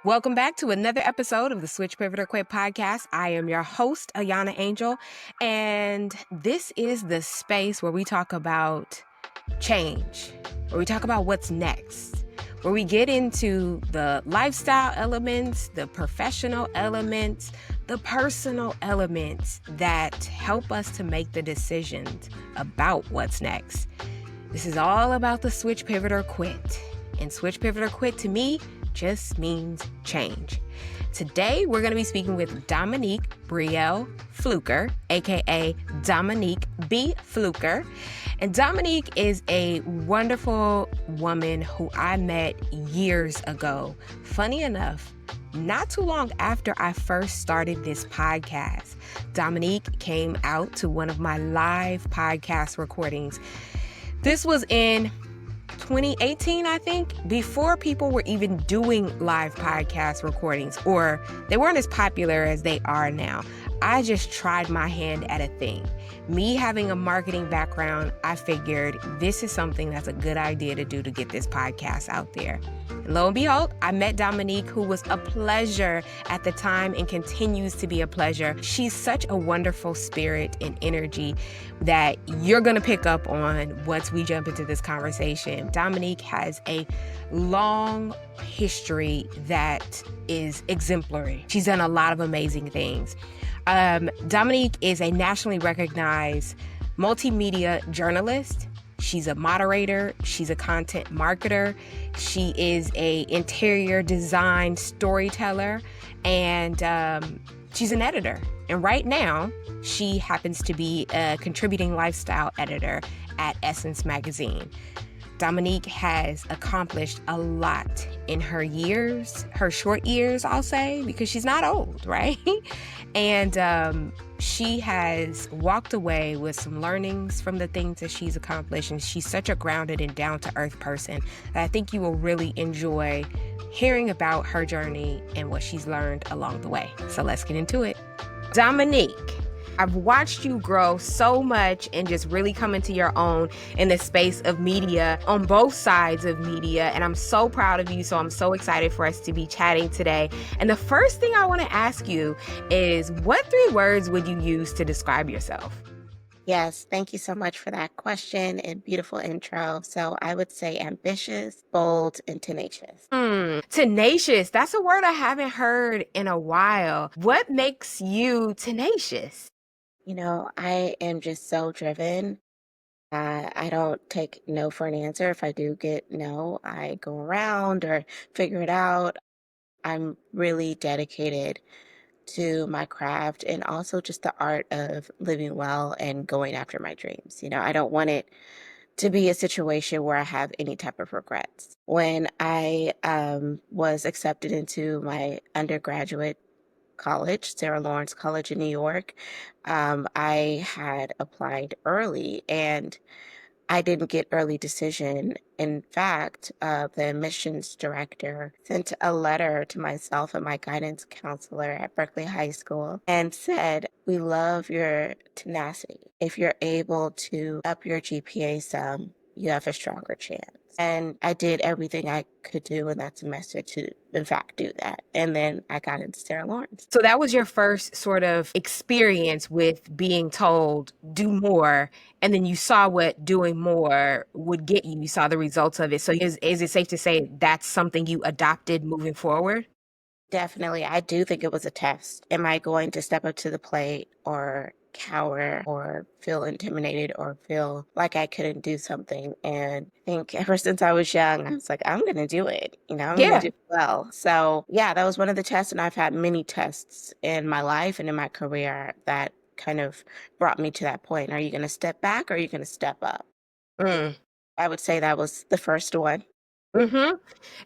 Welcome back to another episode of the Switch Pivot or Quit podcast. I am your host, Ayana Angel, and this is the space where we talk about change, where we talk about what's next, where we get into the lifestyle elements, the professional elements, the personal elements that help us to make the decisions about what's next. This is all about the Switch Pivot or Quit. And Switch Pivot or Quit to me just means change. Today, we're going to be speaking with Dominique Brielle Fluker, aka Dominique B. Fluker. And Dominique is a wonderful woman who I met years ago. Funny enough, not too long after I first started this podcast, Dominique came out to one of my live podcast recordings. This was in 2018, I think, before people were even doing live podcast recordings, or they weren't as popular as they are now. I just tried my hand at a thing. Me having a marketing background, I figured this is something that's a good idea to do to get this podcast out there. And lo and behold, I met Dominique, who was a pleasure at the time and continues to be a pleasure. She's such a wonderful spirit and energy that you're going to pick up on once we jump into this conversation. Dominique has a long history that is exemplary. She's done a lot of amazing things. Dominique is a nationally recognized multimedia journalist. She's a moderator. She's a content marketer. She is a interior design storyteller, and she's an editor. And right now, she happens to be a contributing lifestyle editor at Essence Magazine. Dominique has accomplished a lot in her years, her short years, I'll say, because she's not old, right? And she has walked away with some learnings from the things that she's accomplished. And she's such a grounded and down-to-earth person that I think you will really enjoy hearing about her journey and what she's learned along the way. So let's get into it. Dominique, I've watched you grow so much and just really come into your own in the space of media, on both sides of media. And I'm so proud of you. So I'm so excited for us to be chatting today. And the first thing I want to ask you is, what 3 words would you use to describe yourself? Yes, thank you so much for that question and beautiful intro. So I would say ambitious, bold, and tenacious. Tenacious. That's a word I haven't heard in a while. What makes you tenacious? I am just so driven. I don't take no for an answer. If I do get no, I go around or figure it out. I'm really dedicated to my craft and also just the art of living well and going after my dreams. I don't want it to be a situation where I have any type of regrets. When I was accepted into my undergraduate college, Sarah Lawrence College in New York, I had applied early and I didn't get early decision. In fact, the admissions director sent a letter to myself and my guidance counselor at Berkeley High School and said, "We love your tenacity. If you're able to up your GPA some, you have a stronger chance." And I did everything I could do in that semester to, in fact, do that. And then I got into Sarah Lawrence. So that was your first sort of experience with being told, do more, and then you saw what doing more would get you. You saw the results of it. So is it safe to say that's something you adopted moving forward? Definitely. I do think it was a test. Am I going to step up to the plate or cower or feel intimidated or feel like I couldn't do something? And I think ever since I was young, I was like, I'm going to do it. I'm going to Yeah. do well. So, yeah, that was one of the tests. And I've had many tests in my life and in my career that kind of brought me to that point. Are you going to step back or are you going to step up? Mm. I would say that was the first one. Mm-hmm.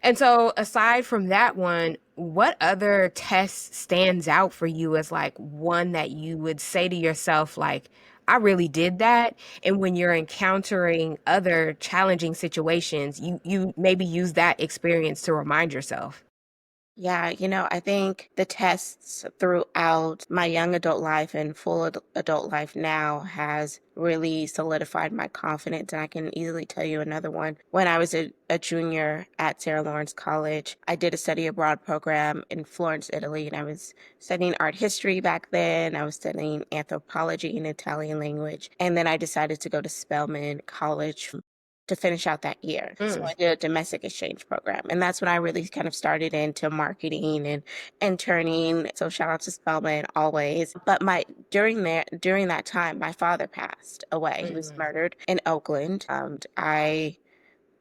And so aside from that one, what other test stands out for you as like one that you would say to yourself, like, I really did that? And when you're encountering other challenging situations, you maybe use that experience to remind yourself. Yeah, I think the tests throughout my young adult life and full adult life now has really solidified my confidence. And I can easily tell you another one. When I was a junior at Sarah Lawrence College, I did a study abroad program in Florence, Italy, and I was studying art history back then. I was studying anthropology and Italian language. And then I decided to go to Spelman College to finish out that year. So Mm, I did a domestic exchange program. And that's when I really kind of started into marketing and interning. So shout out to Spelman always. But my during that time, my father passed away. He was mm, murdered in Oakland. I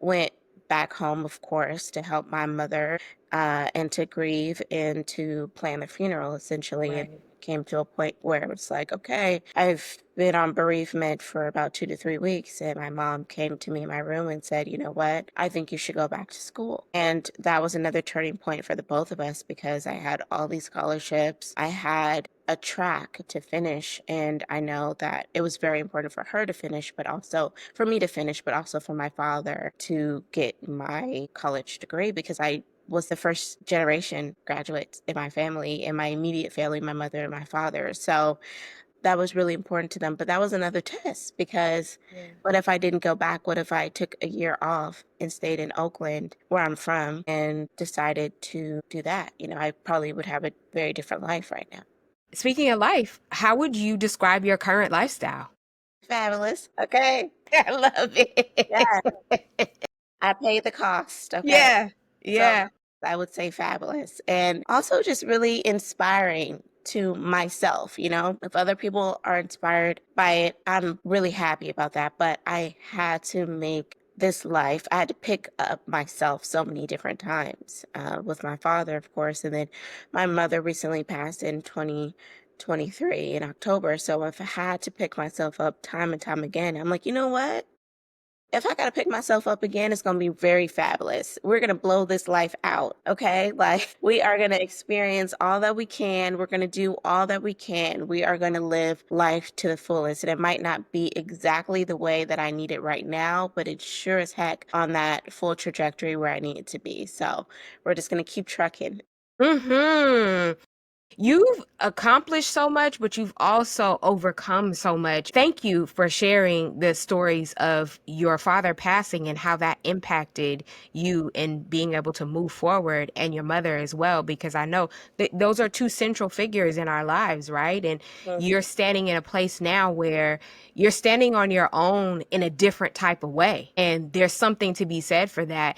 went back home, of course, to help my mother and to grieve and to plan the funeral, essentially. And right. came to a point where it was like, okay, I've been on bereavement for about 2 to 3 weeks. And my mom came to me in my room and said, you know what? I think you should go back to school. And that was another turning point for the both of us because I had all these scholarships. I had a track to finish. And I know that it was very important for her to finish, but also for me to finish, but also for my father to get my college degree because I was the first generation graduate in my family, in my immediate family, my mother and my father. So that was really important to them. But that was another test because Yeah. what if I didn't go back? What if I took a year off and stayed in Oakland, where I'm from, and decided to do that? I probably would have a very different life right now. Speaking of life, how would you describe your current lifestyle? Fabulous. Okay. I love it. Yeah. I pay the cost. Okay. Yeah. So Yeah. I would say fabulous and also just really inspiring to myself. If other people are inspired by it, I'm really happy about that. But I had to make this life, I had to pick up myself so many different times with my father, of course. And then my mother recently passed in 2023 in October. So if I had to pick myself up time and time again, I'm like, you know what? If I gotta pick myself up again, it's gonna be very fabulous. We're gonna blow this life out, okay? Like, we are gonna experience all that we can. We're gonna do all that we can. We are gonna live life to the fullest. And it might not be exactly the way that I need it right now, but it's sure as heck on that full trajectory where I need it to be. So we're just gonna keep trucking. Hmm. You've accomplished so much, but you've also overcome so much. Thank you for sharing the stories of your father passing and how that impacted you and being able to move forward, and your mother as well, because I know that those are two central figures in our lives, right? And Mhm. you're standing in a place now where you're standing on your own in a different type of way. And there's something to be said for that.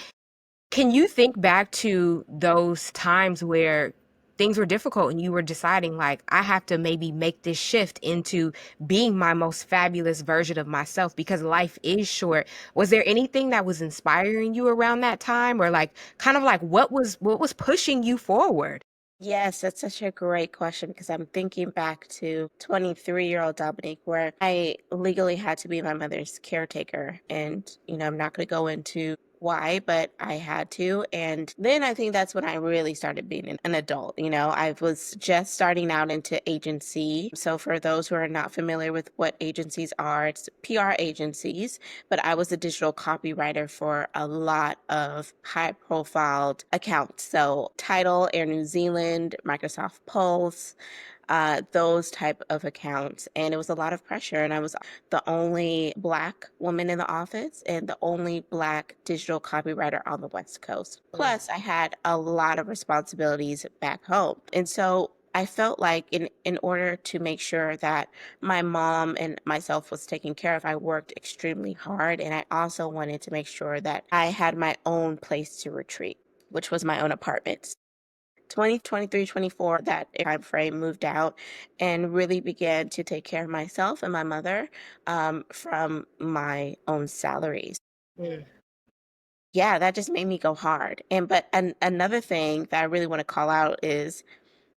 Can you think back to those times where things were difficult and you were deciding, like, I have to maybe make this shift into being my most fabulous version of myself because life is short? Was there anything that was inspiring you around that time, or like kind of like what was pushing you forward? Yes, that's such a great question because I'm thinking back to 23-year-old Dominique, where I legally had to be my mother's caretaker. And, I'm not going to go into why, but I had to. And then I think that's when I really started being an adult. I was just starting out into agency. So, for those who are not familiar with what agencies are, it's PR agencies, but I was a digital copywriter for a lot of high profiled accounts. So Title, Air New Zealand, Microsoft Pulse, those type of accounts. And it was a lot of pressure. And I was the only Black woman in the office and the only Black digital copywriter on the West Coast. Mm. Plus, I had a lot of responsibilities back home. And so I felt like in order to make sure that my mom and myself was taken care of, I worked extremely hard. And I also wanted to make sure that I had my own place to retreat, which was my own apartment. 2023, 24, that time frame, moved out and really began to take care of myself and my mother from my own salaries. Mm. Yeah, that just made me go hard. But another thing that I really want to call out is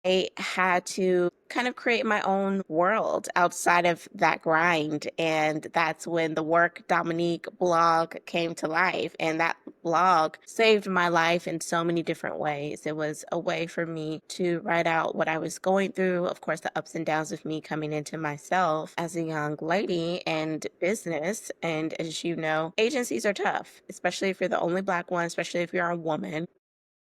I had to kind of create my own world outside of that grind. And that's when the Work Dominique blog came to life. And that blog saved my life in so many different ways. It was a way for me to write out what I was going through, of course, the ups and downs of me coming into myself as a young lady and business. And as you know, agencies are tough, especially if you're the only Black one, especially if you're a woman.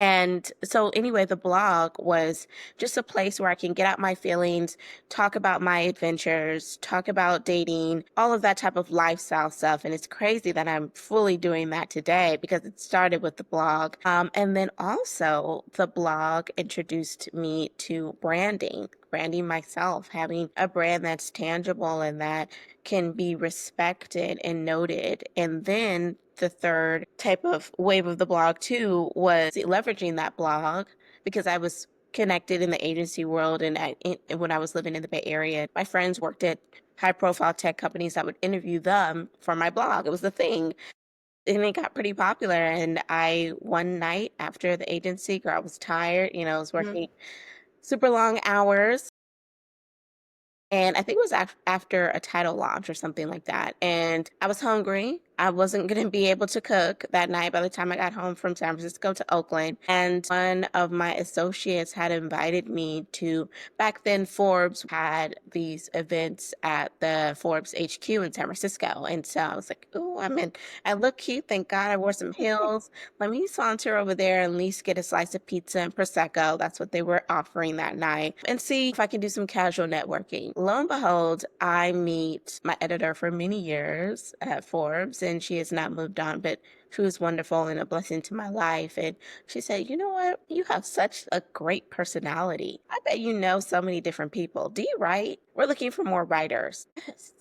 And so, anyway, the blog was just a place where I can get out my feelings, talk about my adventures, talk about dating, all of that type of lifestyle stuff. And it's crazy that I'm fully doing that today because it started with the blog. And then also, the blog introduced me to branding myself, having a brand that's tangible and that can be respected and noted. And then the third type of wave of the blog too was leveraging that blog because I was connected in the agency world and when I was living in the Bay Area, my friends worked at high profile tech companies. I would interview them for my blog. It was the thing. And it got pretty popular. And I, one night after the agency, girl, I was tired, I was Mhm. working super long hours. And I think it was after a title launch or something like that. And I was hungry. I wasn't going to be able to cook that night by the time I got home from San Francisco to Oakland. And one of my associates had invited me to, back then, Forbes had these events at the Forbes HQ in San Francisco. And so I was like, ooh, I look cute. Thank God I wore some heels. Let me saunter over there and at least get a slice of pizza and Prosecco. That's what they were offering that night. And see if I can do some casual networking. Lo and behold, I meet my editor for many years at Forbes, and she has not moved on, but she was wonderful and a blessing to my life. And she said, you know what? You have such a great personality. I bet you know so many different people. Do you write? We're looking for more writers. Yes.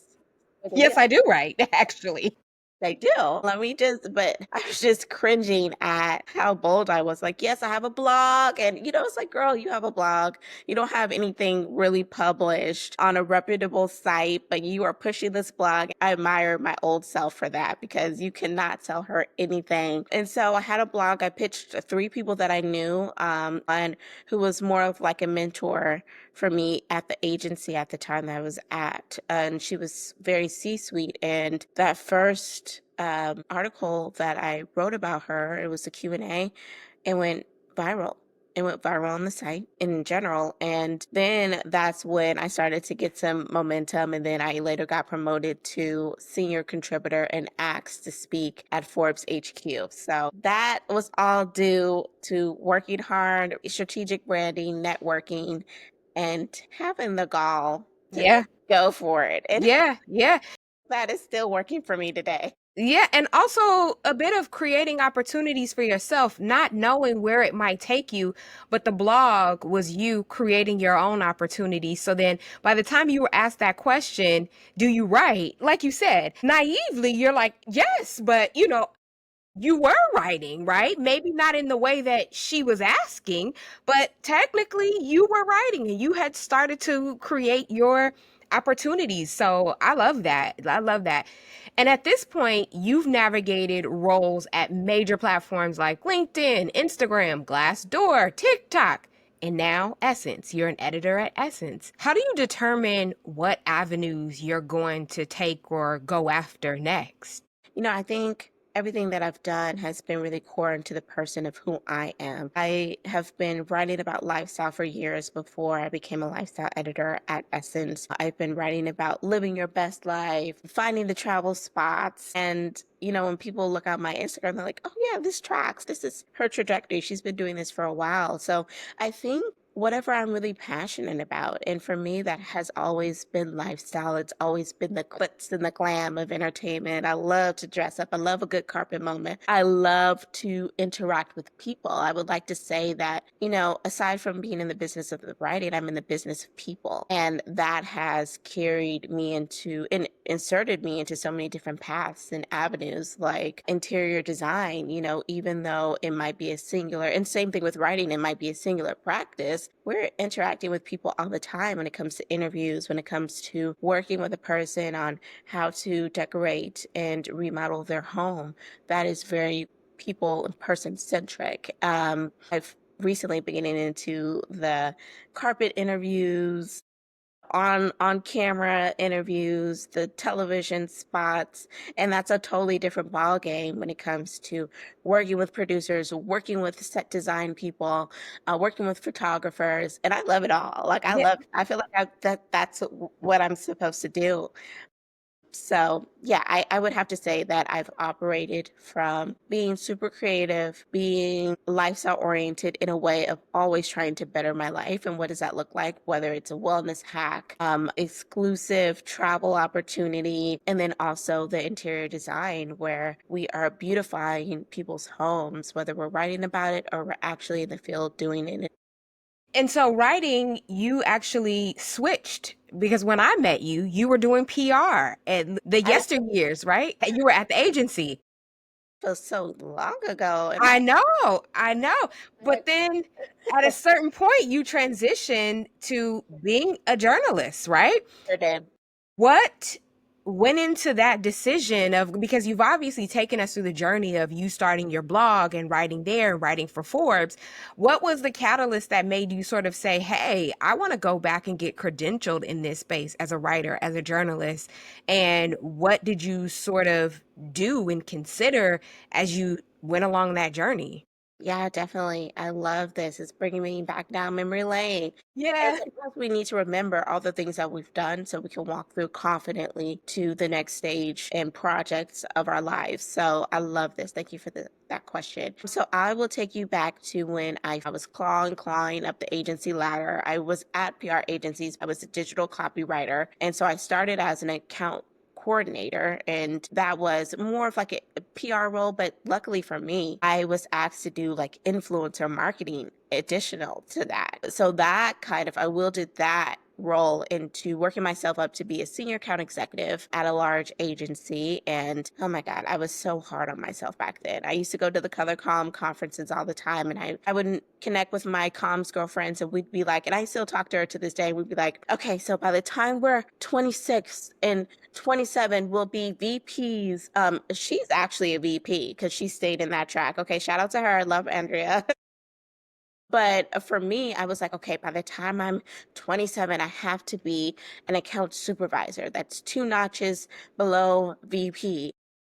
Yes, I do write, actually. They do. But I was just cringing at how bold I was. Like, yes, I have a blog. And, it's like, girl, you have a blog. You don't have anything really published on a reputable site, but you are pushing this blog. I admire my old self for that because you cannot tell her anything. And so I had a blog. I pitched three people that I knew, and who was more of like a mentor for me at the agency at the time that I was at. And she was very C-suite. And that first article that I wrote about her, it was a Q&A, it went viral. It went viral on the site in general. And then that's when I started to get some momentum. And then I later got promoted to senior contributor and asked to speak at Forbes HQ. So that was all due to working hard, strategic branding, networking, and having the gall to Yeah. go for it. And Yeah. Yeah. that is still working for me today. Yeah, and also a bit of creating opportunities for yourself, not knowing where it might take you, but the blog was you creating your own opportunities. So then by the time you were asked that question, do you write? Like you said, naively, you're like, yes, but you were writing, right? Maybe not in the way that she was asking, but technically you were writing and you had started to create your opportunities. So I love that. I love that. And at this point, you've navigated roles at major platforms like LinkedIn, Instagram, Glassdoor, TikTok, and now Essence. You're an editor at Essence. How do you determine what avenues you're going to take or go after next? I think everything that I've done has been really core into the person of who I am. I have been writing about lifestyle for years before I became a lifestyle editor at Essence. I've been writing about living your best life, finding the travel spots. And, when people look at my Instagram, they're like, oh, yeah, this tracks. This is her trajectory. She's been doing this for a while. So I think whatever I'm really passionate about. And for me, that has always been lifestyle. It's always been the glitz and the glam of entertainment. I love to dress up. I love a good carpet moment. I love to interact with people. I would like to say that, aside from being in the business of the writing, I'm in the business of people. And that has carried me and inserted me into so many different paths and avenues like interior design, even though it might be a singular, and same thing with writing, it might be a singular practice. We're interacting with people all the time when it comes to interviews, when it comes to working with a person on how to decorate and remodel their home. That is very people and person centric. I've recently been getting into the carpet interviews, on camera interviews, the television spots, and that's a totally different ball game when it comes to working with producers, working with set design people, working with photographers, and I love it all. Like Yeah. I feel like that's what I'm supposed to do. So, yeah, I would have to say that I've operated from being super creative, being lifestyle oriented in a way of always trying to better my life. And what does that look like? Whether it's a wellness hack, exclusive travel opportunity, and then also the interior design where we are beautifying people's homes, whether we're writing about it or we're actually in the field doing it. And so writing, you actually switched because when I met you, you were doing PR at the I yesteryears, right? You were at the agency. feel so long ago. And I know. But then at a certain point, you transitioned to being a journalist, right? I What went into that decision of, because you've obviously taken us through the journey of you starting your blog and writing there and writing for Forbes. What was the catalyst that made you sort of say, hey, I want to go back and get credentialed in this space as a writer, as a journalist? And what did you sort of do and consider as you went along that journey? Yeah, definitely. I love this. It's bringing me back down memory lane. And Yeah. sometimes we need to remember all the things that we've done so we can walk through confidently to the next stage and projects of our lives. So I love this. Thank you for that question. So I will take you back to when I was clawing up the agency ladder. I was at PR agencies. I was a digital copywriter. And so I started as an account coordinator, and that was more of like a PR role. But luckily for me, I was asked to do like influencer marketing additional to that. So that kind of, I wielded that role into working myself up to be a senior account executive at a large agency. And oh my God, I was so hard on myself back then. I used to go to the Color Com conferences all the time, and I wouldn't connect with my comms girlfriends, and we'd be like, and I still talk to her to this day, we'd be like, okay, so by the time we're 26 and 27 will be VPs. She's actually a VP because she stayed in that track. Okay, shout out to her. I love Andrea. But for me, I was like, okay, by the time I'm 27, I have to be an account supervisor. That's two notches below VP.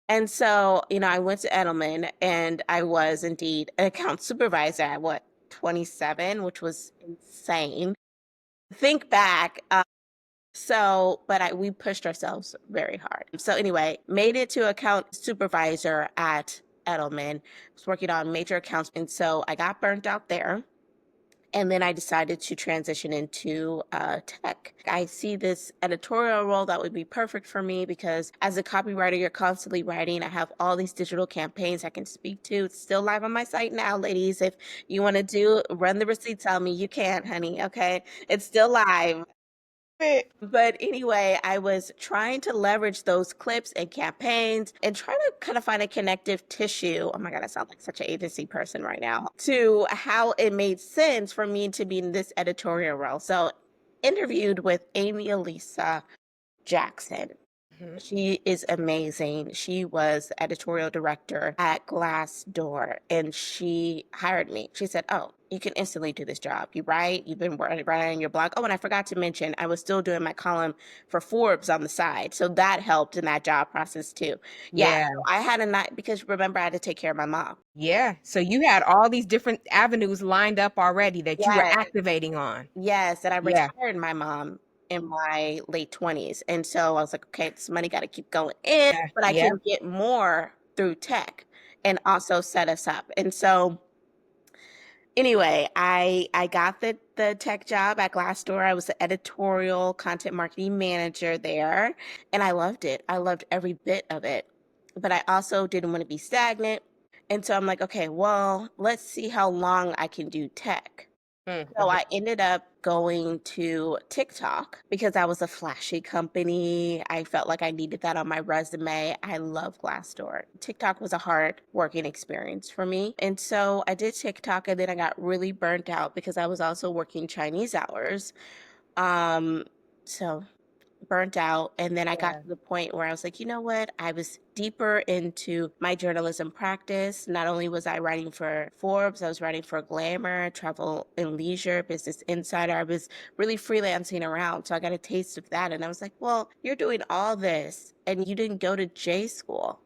And so, I went to Edelman and I was indeed an account supervisor at what, 27, which was insane. Think back. But we pushed ourselves very hard. So anyway, made it to account supervisor at Edelman. Was working on major accounts, and so I got burnt out there. And then I decided to transition into tech. I see this editorial role that would be perfect for me because as a copywriter, you're constantly writing. I have all these digital campaigns I can speak to. It's still live on my site now, ladies. If you want to run the receipts on me, you can, honey. Okay. It's still live. But anyway, I was trying to leverage those clips and campaigns and trying to kind of find a connective tissue. Oh my God, I sound like such an agency person right now, to how it made sense for me to be in this editorial role. So interviewed with Amy Elisa Jackson. Mhm. She is amazing. She was editorial director at Glassdoor, and she hired me. She said, oh, you can instantly do this job. You write, you've been writing your blog. Oh, and I forgot to mention, I was still doing my column for Forbes on the side. So that helped in that job process too. Yeah, Yeah. so I had a night because remember, I had to take care of my mom. Yeah. So you had all these different avenues lined up already that you were Yes. activating on. Yes, and I Yeah. retired my mom in my late 20s. And so I was like, okay, this money got to keep going in, Yeah. but I Yeah. can get more through tech and also set us up. And so anyway, I got the tech job at Glassdoor. I was the editorial content marketing manager there, and I loved it. I loved every bit of it. But I also didn't want to be stagnant. And so I'm like, okay, well, let's see how long I can do tech. So Mhm. I ended up going to TikTok because I was a flashy company. I felt like I needed that on my resume. I love Glassdoor. TikTok was a hard working experience for me. And so I did TikTok, and then I got really burnt out because I was also working Chinese hours. Um, so burnt out. And then I got Yeah. to the point where I was like, you know what? I was deeper into my journalism practice. Not only was I writing for Forbes, I was writing for Glamour, Travel and Leisure, Business Insider. I was really freelancing around. So I got a taste of that. And I was like, well, you're doing all this and you didn't go to J school.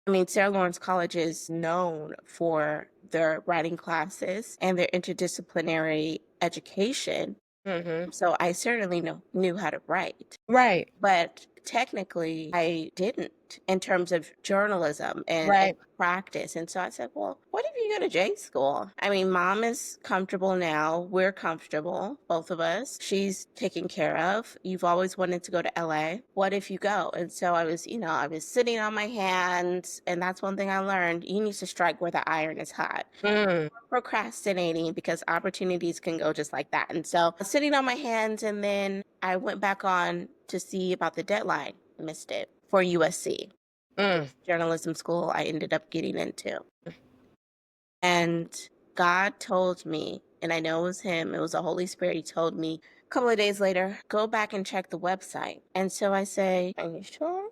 I mean, Sarah Lawrence College is known for their writing classes and their interdisciplinary education. Mhm. So I certainly knew how to write. Right. But technically, I didn't in terms of journalism and Right. practice. And so I said, well, what if you go to J school? I mean, mom is comfortable now. We're comfortable, both of us. She's taken care of. You've always wanted to go to LA. What if you go? And so I was, I was sitting on my hands. And that's one thing I learned. You need to strike where the iron is hot. Mm. Procrastinating because opportunities can go just like that. And so I was sitting on my hands, and then I went back on to see about the deadline. Missed it for USC, Mm. journalism school I ended up getting into. And God told me, and I know it was Him, it was the Holy Spirit. He told me a couple of days later, go back and check the website. And so I say, are you sure?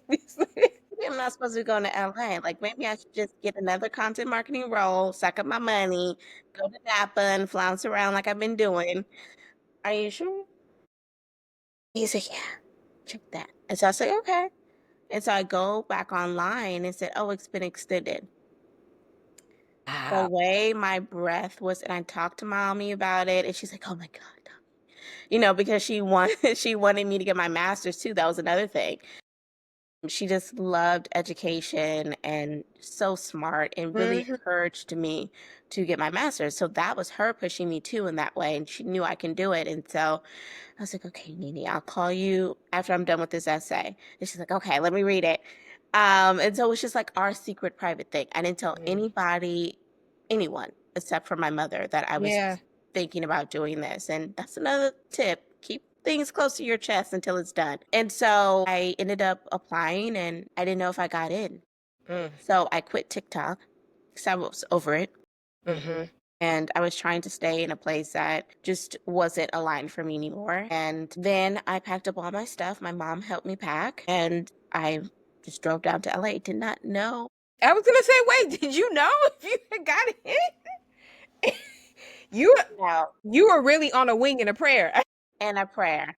I'm not supposed to be going to LA. Like, maybe I should just get another content marketing role, suck up my money, go to Napa and flounce around like I've been doing. Are you sure? He said, yeah, check that. And so I said, okay. And so I go back online and said, oh, it's been extended. The Wow. way my breath was, and I talked to mommy about it, and she's like, oh my God. Because she wanted she wanted me to get my master's too. That was another thing. She just loved education and so smart and really Mhm. encouraged me to get my master's. So that was her pushing me too in that way. And she knew I can do it. And so I was like, okay, Nene, I'll call you after I'm done with this essay. And she's like, okay, let me read it. And so it was just like our secret private thing. I didn't tell Mm. anybody, anyone, except for my mother, that I was Yeah. thinking about doing this. And that's another tip. Keep things close to your chest until it's done. And so I ended up applying, and I didn't know if I got in. Mm. So I quit TikTok because I was over it. Mhm. And I was trying to stay in a place that just wasn't aligned for me anymore. And then I packed up all my stuff. My mom helped me pack, and I just drove down to LA. Did not know. I was gonna say, wait, did you know if you had got it? You Now, you were really on a wing and a prayer. and a prayer.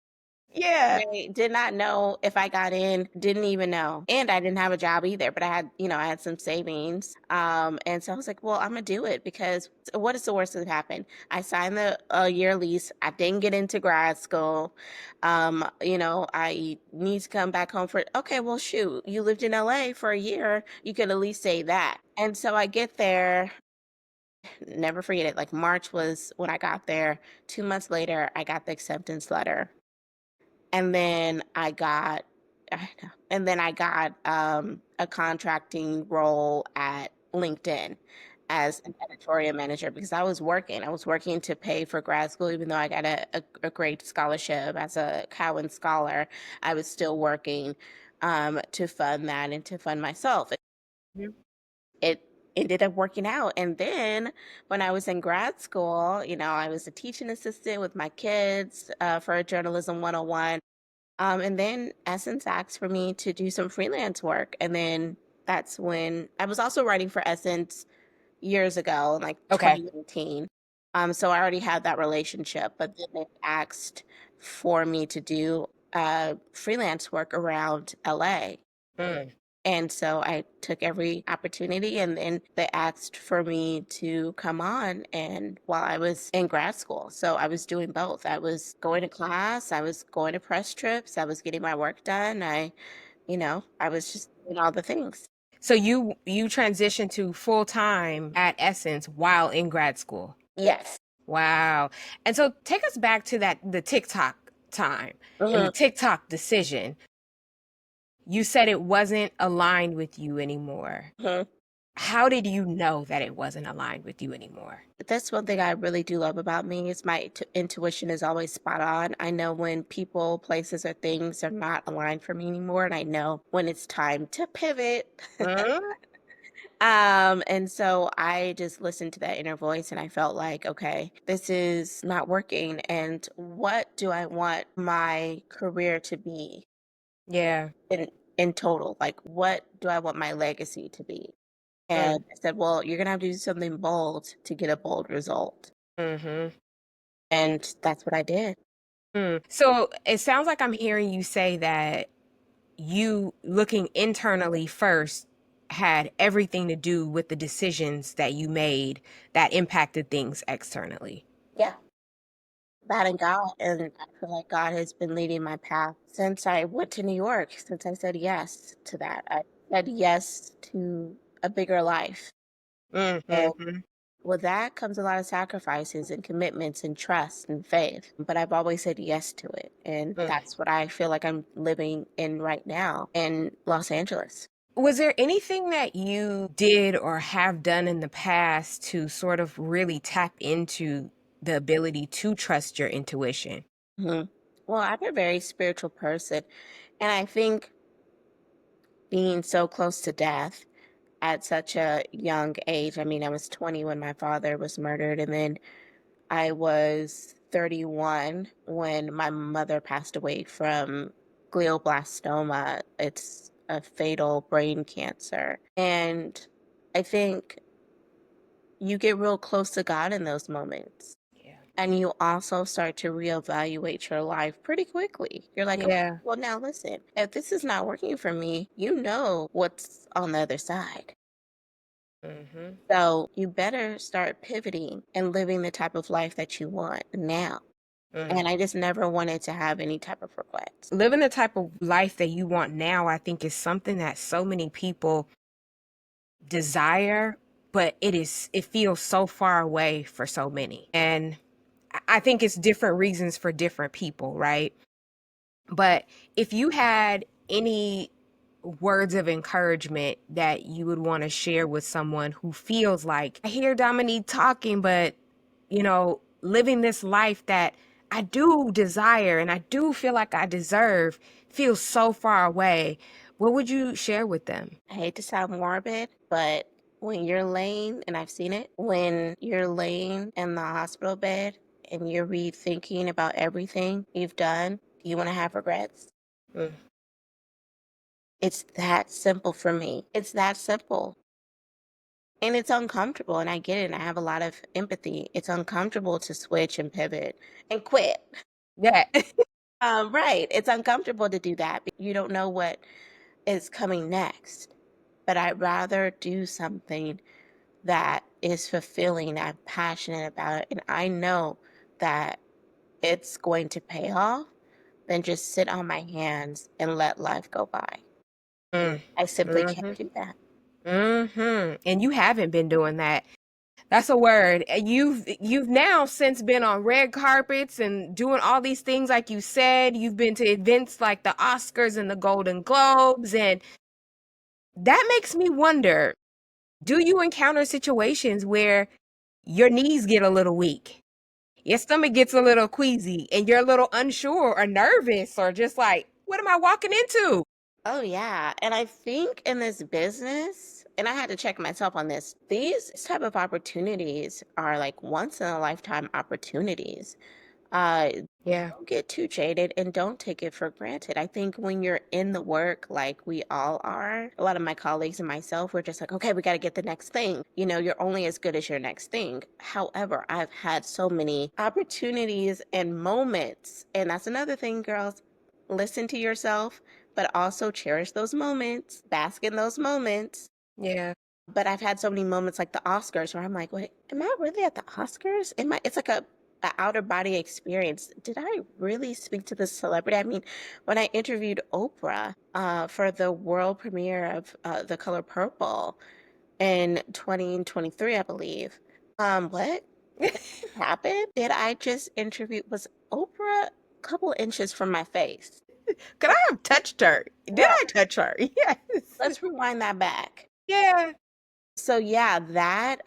Yeah. I did not know if I got in, didn't even know. And I didn't have a job either, but I had some savings. And so I was like, well, I'm gonna do it because what is the worst that could happen? I signed the year lease. I didn't get into grad school. I need to come back home okay, well, shoot, you lived in LA for a year. You could at least say that. And so I get there, never forget it. Like March was when I got there. 2 months later, I got the acceptance letter. And then I got a contracting role at LinkedIn as an editorial manager because I was working. I was working to pay for grad school, even though I got a great scholarship as a Cowan scholar. I was still working to fund that and to fund myself. Mhm. It ended up working out. And then when I was in grad school, I was a teaching assistant with my kids for a journalism 101. And then Essence asked for me to do some freelance work. And then that's when I was also writing for Essence years ago, like Okay. 2018. So I already had that relationship, but then they asked for me to do freelance work around LA. Mm. And so I took every opportunity, and then they asked for me to come on and while I was in grad school. So I was doing both. I was going to class, I was going to press trips, I was getting my work done. I was just doing all the things. So you transitioned to full time at Essence while in grad school. Yes. Wow. And so take us back to the TikTok time and the Hmm. TikTok decision. You said it wasn't aligned with you anymore. Hmm. How did you know that it wasn't aligned with you anymore? That's one thing I really do love about me is my intuition is always spot on. I know when people, places, or things are not aligned for me anymore, and I know when it's time to pivot. Mm. And so I just listened to that inner voice, and I felt like, okay, this is not working. And what do I want my career to be Yeah. in total? Like, what do I want my legacy to be? Mm. And I said, well, you're gonna have to do something bold to get a bold result. Mm-hmm. And that's what I did. Mm. So it sounds like I'm hearing you say that you looking internally first had everything to do with the decisions that you made that impacted things externally. Yeah. that in God, and I feel like God has been leading my path since I went to New York, since I said yes to that. I said yes to a bigger life. And Mhm. with that comes a lot of sacrifices and commitments and trust and faith. But I've always said yes to it. And Mm. that's what I feel like I'm living in right now in Los Angeles. Was there anything that you did or have done in the past to sort of really tap into the ability to trust your intuition? Mhm. Well, I'm a very spiritual person. And I think being so close to death at such a young age, I mean, I was 20 when my father was murdered, and then I was 31 when my mother passed away from glioblastoma. It's a fatal brain cancer. And I think you get real close to God in those moments. Yeah. And you also start to reevaluate your life pretty quickly. You're like, okay, Yeah. well, now listen, if this is not working for me, you know what's on the other side. Mhm. So you better start pivoting and living the type of life that you want now. Mm. And I just never wanted to have any type of regrets. Living the type of life that you want now, I think, is something that so many people desire, but it feels so far away for so many. And I think it's different reasons for different people, right? But if you had any words of encouragement that you would want to share with someone who feels like, I hear Dominique talking, but living this life that I do desire and I do feel like I deserve feels so far away, what would you share with them? I hate to sound morbid, but when you're laying, and I've seen it, when you're laying in the hospital bed and you're rethinking about everything you've done, do you want to have regrets? Mm. It's that simple for me. It's that simple. And it's uncomfortable, and I get it. And I have a lot of empathy. It's uncomfortable to switch and pivot and quit. Yeah. Right. It's uncomfortable to do that. You don't know what is coming next. But I'd rather do something that is fulfilling, I'm passionate about it, and I know that it's going to pay off than just sit on my hands and let life go by. Mm. I simply can't Hmm. do that. And you haven't been doing that. That's a word. You've now since been on red carpets and doing all these things like you said. You've been to events like the Oscars and the Golden Globes, and that makes me wonder, do you encounter situations where your knees get a little weak? Your stomach gets a little queasy and you're a little unsure or nervous or just like, what am I walking into? Oh, yeah. And I think in this business, and I had to check myself on this, these type of opportunities are like once in a lifetime opportunities. Uh, Yeah. don't get too jaded and don't take it for granted. I think when you're in the work, like we all are, a lot of my colleagues and myself, we're just like, okay, we got to get the next thing. You know, you're only as good as your next thing. However, I've had so many opportunities and moments. And that's another thing, girls. Listen to yourself, but also cherish those moments, bask in those moments. Yeah. But I've had so many moments like the Oscars where I'm like, wait, am I really at the Oscars? Am I? It's like a outer body experience. Did I really speak to this celebrity? I mean, when I interviewed Oprah for the world premiere of The Color Purple in 2023, I believe. What happened? Did I just interview? Was Oprah a couple inches from my face? Could I have touched her? Did Right. I touch her? Yes. Let's rewind that back. Yeah. So yeah, that,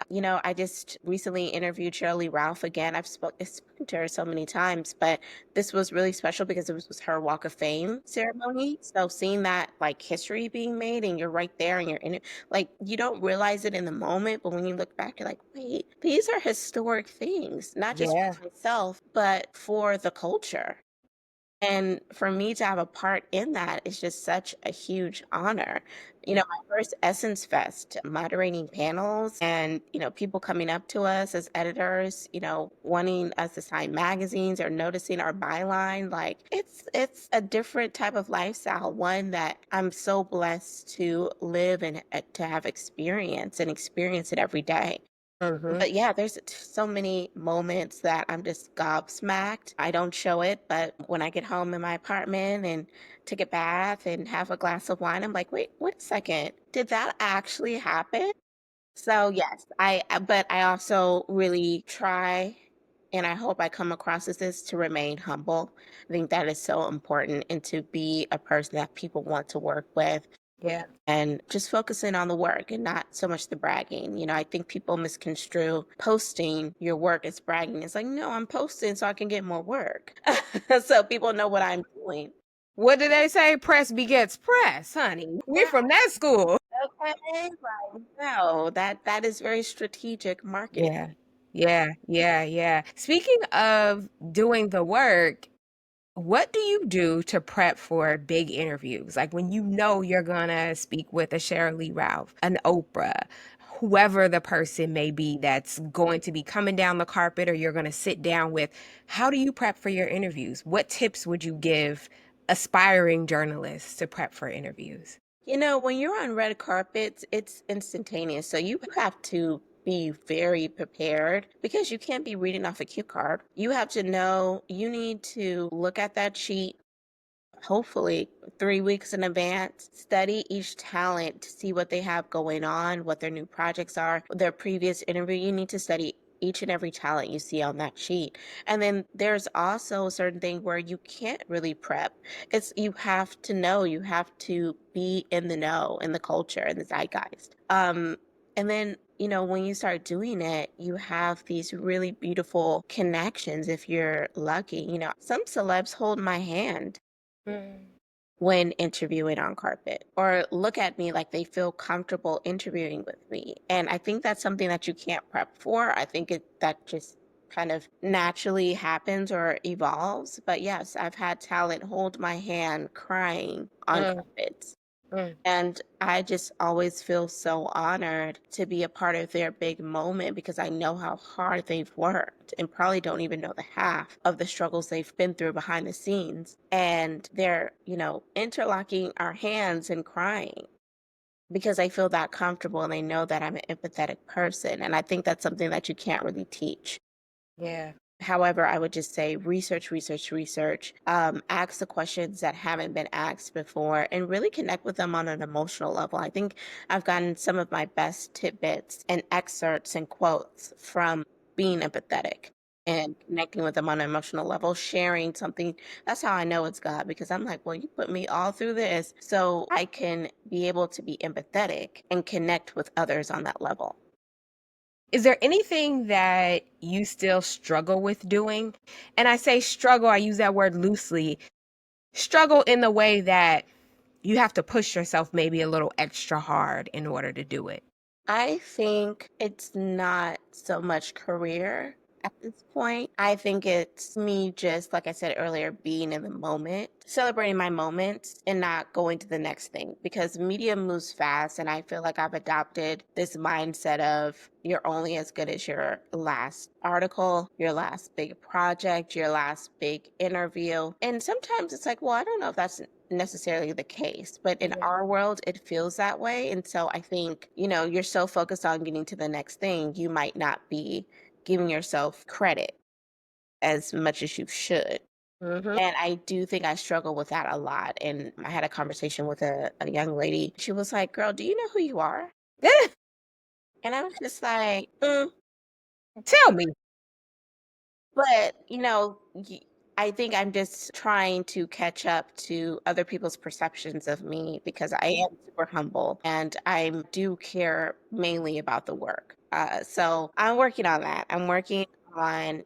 I just recently interviewed Shirley Ralph again. I've spoken to her so many times, but this was really special because it was her Walk of Fame ceremony. So seeing that like history being made and you're right there and you're in it, like you don't realize it in the moment, but when you look back, you're like, wait, these are historic things, not just Yeah. for myself, but for the culture. And for me to have a part in that is just such a huge honor. My first Essence Fest, moderating panels and, people coming up to us as editors, wanting us to sign magazines or noticing our byline. Like it's a different type of lifestyle, one that I'm so blessed to live and to have experience and experience it every day. Mm-hmm. But yeah, there's so many moments that I'm just gobsmacked. I don't show it, but when I get home in my apartment and take a bath and have a glass of wine, I'm like, wait a second. Did that actually happen? So yes, but I also really try, and I hope I come across as this, to remain humble. I think that is so important, and to be a person that people want to work with, Yeah. and just focusing on the work and not so much the bragging. I think people misconstrue posting your work as bragging. It's like, no, I'm posting so I can get more work. So people know what I'm doing. What do they say? Press begets press, honey. We're from that school. Okay, like, no, that is very strategic marketing. Yeah. Yeah. Yeah. Yeah. Speaking of doing the work, what do you do to prep for big interviews? Like when you know you're gonna speak with a Sheryl Lee Ralph, an Oprah, whoever the person may be that's going to be coming down the carpet or you're gonna sit down with. How do you prep for your interviews? What tips would you give aspiring journalists to prep for interviews? When you're on red carpets, it's instantaneous. So you have to be very prepared because you can't be reading off a cue card. You have to know, you need to look at that sheet, hopefully 3 weeks in advance, study each talent to see what they have going on, what their new projects are, their previous interview. You need to study each and every talent you see on that sheet. And then there's also a certain thing where you can't really prep. You have to know, you have to be in the know, in the culture, in the zeitgeist. And then, when you start doing it, you have these really beautiful connections if you're lucky. Some celebs hold my hand Mm. when interviewing on carpet, or look at me like they feel comfortable interviewing with me. And I think that's something that you can't prep for. I think that just kind of naturally happens or evolves. But yes, I've had talent hold my hand crying on Mm, carpets. mm. And I just always feel so honored to be a part of their big moment because I know how hard they've worked and probably don't even know the half of the struggles they've been through behind the scenes. And they're, interlocking our hands and crying because I feel that comfortable and they know that I'm an empathetic person. And I think that's something that you can't really teach. Yeah. However, I would just say research, research, research. Ask the questions that haven't been asked before and really connect with them on an emotional level. I think I've gotten some of my best tidbits and excerpts and quotes from being empathetic and connecting with them on an emotional level, sharing something. That's how I know it's God, because I'm like, well, you put me all through this so I can be able to be empathetic and connect with others on that level. Is there anything that you still struggle with doing? And I say struggle, I use that word loosely. Struggle in the way that you have to push yourself maybe a little extra hard in order to do it. I think it's not so much career at this point. I think it's me just, like I said earlier, being in the moment, celebrating my moments and not going to the next thing, because media moves fast. And I feel like I've adopted this mindset of you're only as good as your last article, your last big project, your last big interview. And sometimes it's like, well, I don't know if that's necessarily the case, but in Yeah. our world, it feels that way. And so I think, you're so focused on getting to the next thing, you might not be giving yourself credit as much as you should. Hmm. And I do think I struggle with that a lot. And I had a conversation with a young lady. She was like, girl, do you know who you are? And I was just like, Tell me. but, I think I'm just trying to catch up to other people's perceptions of me because I am super humble and I do care mainly about the work. So I'm working on that. I'm working on,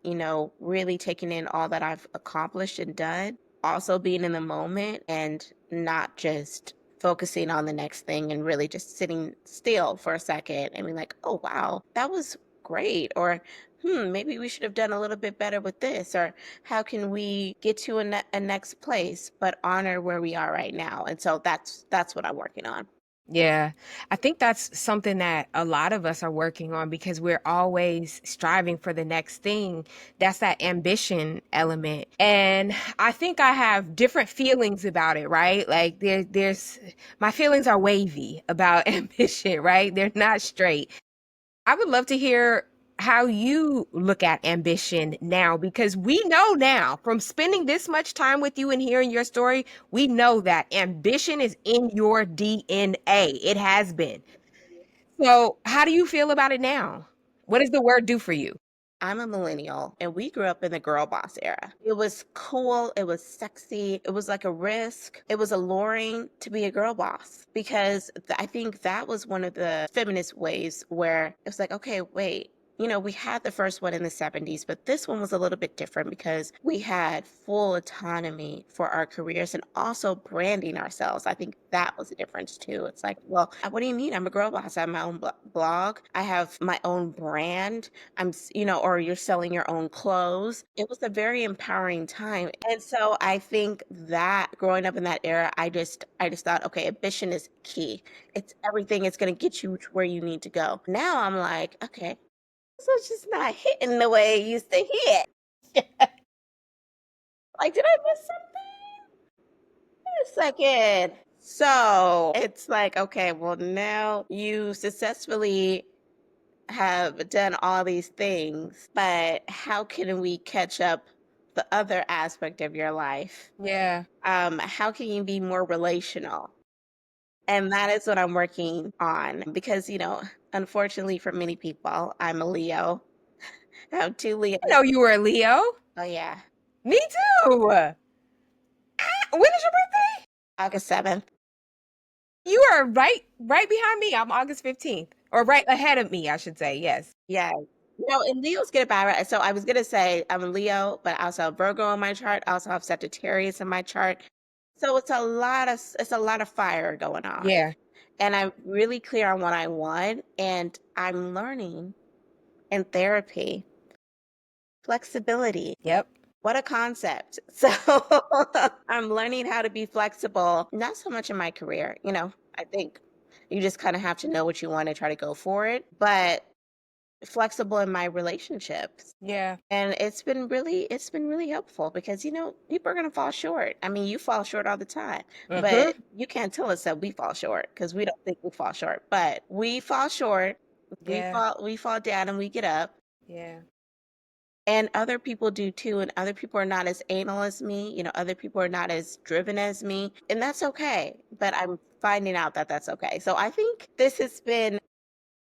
really taking in all that I've accomplished and done, also being in the moment and not just focusing on the next thing, and really just sitting still for a second and being like, oh, wow, that was great. Or maybe we should have done a little bit better with this, or how can we get to a next place, but honor where we are right now. And so that's what I'm working on. Yeah, I think that's something that a lot of us are working on because we're always striving for the next thing. That's that ambition element. And I think I have different feelings about it, right? Like there's my feelings are wavy about ambition, right? They're not straight. I would love to hear how you look at ambition now, because we know now from spending this much time with you and hearing your story, we know that ambition is in your DNA. It has been. So, how do you feel about it now? What does the word do for you? I'm a millennial and we grew up in the girl boss era. It was cool, it was sexy, it was like a risk, it was alluring to be a girl boss because I think that was one of the feminist ways where it was like, okay, wait. We had the first one in the 70s, but this one was a little bit different because we had full autonomy for our careers and also branding ourselves. I think that was a difference too. It's like, well, what do you mean? I'm a girl boss. I have my own blog. I have my own brand. Or you're selling your own clothes. It was a very empowering time. And so I think that growing up in that era, I just thought, okay, ambition is key. It's everything. It's going to get you to where you need to go. Now I'm like, okay, so it's just not hitting the way it used to hit. Like, did I miss something? Wait a second. So it's like, okay, well, now you successfully have done all these things, but how can we catch up the other aspect of your life? Yeah. How can you be more relational? And that is what I'm working on because, unfortunately for many people, I'm a Leo. I have two Leos. I know you were a Leo. Oh, yeah. Me too. When is your birthday? August 7th. You are right behind me. I'm August 15th. Or right ahead of me, I should say. Yes. Yeah. And Leos get a bad rap. So I was going to say I'm a Leo, but I also have Virgo on my chart. I also have Sagittarius in my chart. So it's a lot of fire going on. Yeah. And I'm really clear on what I want. And I'm learning in therapy flexibility. Yep. What a concept. So I'm learning how to be flexible, not so much in my career. I think you just kind of have to know what you want and try to go for it, but flexible in my relationships. Yeah. And it's been really helpful because people are going to fall short. I mean, you fall short all the time, Mm-hmm. but you can't tell us that we fall short because we don't think we fall short, but we fall short. We Yeah. fall down and we get up. Yeah. And other people do too. And other people are not as anal as me. Other people are not as driven as me. And that's okay. But I'm finding out that that's okay. So I think this has been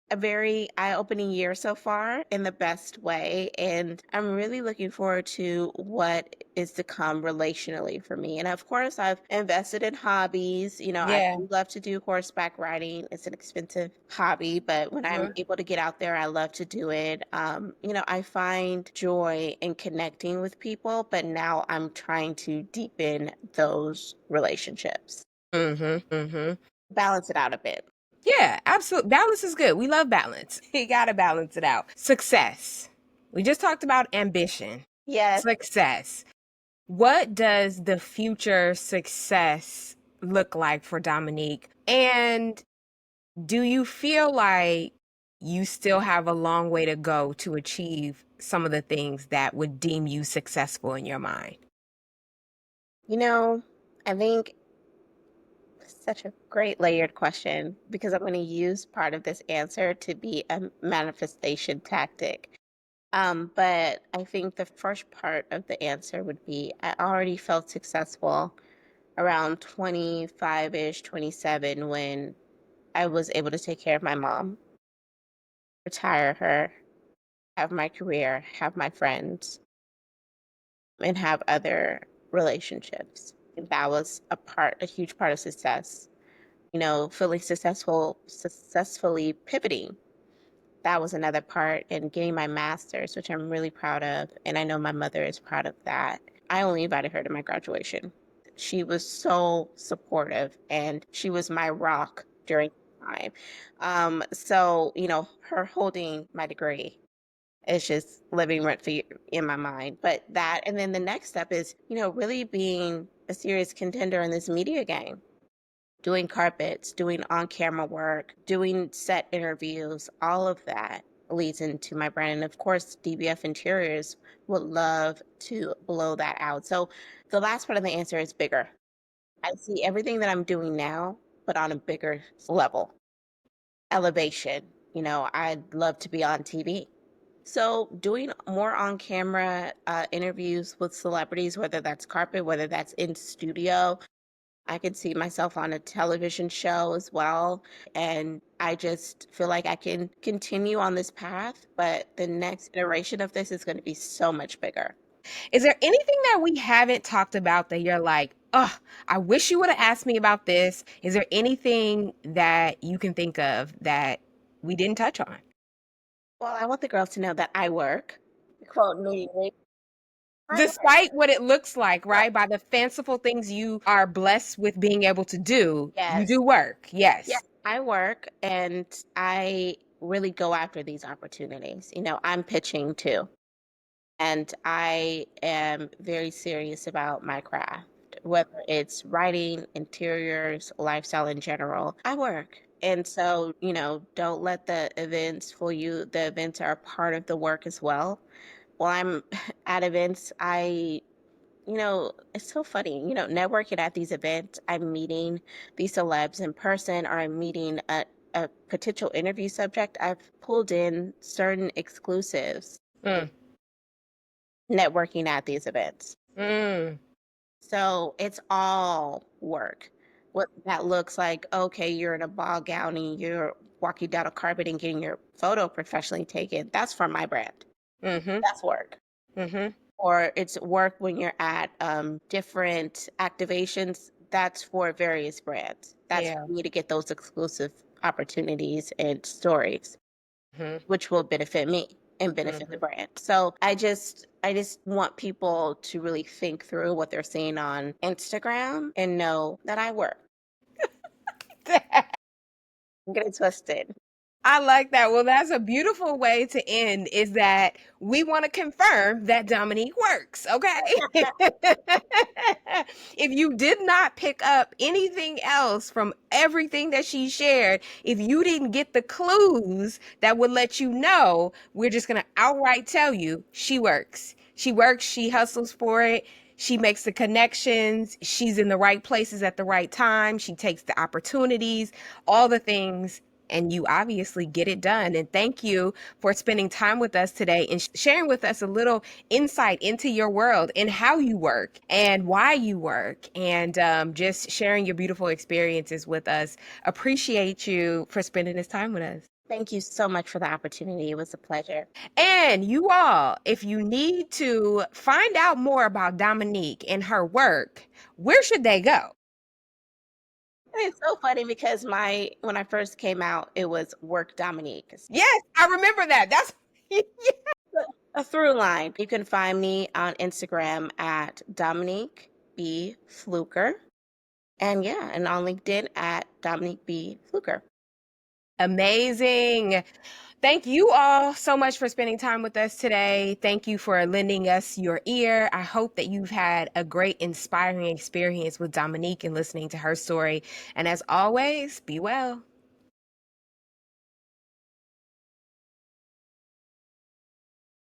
a very eye-opening year so far in the best way. And I'm really looking forward to what is to come relationally for me. And of course, I've invested in hobbies. I Yeah. do love to do horseback riding. It's an expensive hobby, but when I'm Uh-huh. able to get out there, I love to do it. I find joy in connecting with people, but now I'm trying to deepen those relationships, Mm-hmm. Mm-hmm. balance it out a bit. Yeah, absolutely. Balance is good. We love balance. You gotta balance it out. Success. We just talked about ambition. Yes. Success. What does the future success look like for Dominique? And do you feel like you still have a long way to go to achieve some of the things that would deem you successful in your mind? I think such a great layered question because I'm going to use part of this answer to be a manifestation tactic. But I think the first part of the answer would be I already felt successful around 25-ish, 27 when I was able to take care of my mom, retire her, have my career, have my friends, and have other relationships. And that was a huge part of success. Feeling successfully pivoting. That was another part, and getting my master's, which I'm really proud of. And I know my mother is proud of that. I only invited her to my graduation. She was so supportive and she was my rock during the time. So, her holding my degree is just living rent free in my mind. But that, and then the next step is, really being a serious contender in this media game, doing carpets, doing on camera work, doing set interviews, all of that leads into my brand. And of course, DBF Interiors would love to blow that out. So the last part of the answer is bigger. I see everything that I'm doing now, but on a bigger level, elevation. I'd love to be on TV. So doing more on camera interviews with celebrities, whether that's carpet, whether that's in studio, I could see myself on a television show as well. And I just feel like I can continue on this path, but the next iteration of this is going to be so much bigger. Is there anything that we haven't talked about that you're like, oh, I wish you would have asked me about this? Is there anything that you can think of that we didn't touch on? Well, I want the girls to know that I work. Quote me. I work. Despite what it looks like, right? By the fanciful things you are blessed with being able to do, you Yes. do work. Yes, Yes. I work and I really go after these opportunities. I'm pitching too. And I am very serious about my craft, whether it's writing, interiors, lifestyle in general. I work. And so, don't let the events fool you. The events are part of the work as well. While I'm at events, it's so funny, networking at these events, I'm meeting these celebs in person, or I'm meeting a potential interview subject. I've pulled in certain exclusives Mm, networking at these events. mm, So it's all work. What that looks like, okay, you're in a ball gown and you're walking down a carpet and getting your photo professionally taken. That's for my brand. mm-hmm, That's work. mm-hmm. Or it's work when you're at different activations. That's for various brands. That's Yeah. for me to get those exclusive opportunities and stories, Mm-hmm, which will benefit me and benefit the mm-hmm. brand. So I just want people to really think through what they're seeing on Instagram and know that I work. Don't get it twisted. I like that. Well, that's a beautiful way to end, is that we want to confirm that Dominique works, okay? If you did not pick up anything else from everything that she shared, if you didn't get the clues that would let you know, we're just going to outright tell you she works. She works, she hustles for it. She makes the connections. She's in the right places at the right time. She takes the opportunities, all the things, and you obviously get it done. And thank you for spending time with us today and sharing with us a little insight into your world and how you work and why you work, and just sharing your beautiful experiences with us. Appreciate you for spending this time with us. Thank you so much for the opportunity. It was a pleasure. And you all, if you need to find out more about Dominique and her work, where should they go? It's so funny because my when I first came out, it was work Dominique. Yes, I remember that. That's A through line. You can find me on Instagram at Dominique B. Fluker. And yeah, and on LinkedIn at Dominique B. Fluker. amazing. Thank you all so much for spending time with us today. Thank you for lending us your ear. I hope that you've had a great, inspiring experience with Dominique and listening to her story. And as always, be well.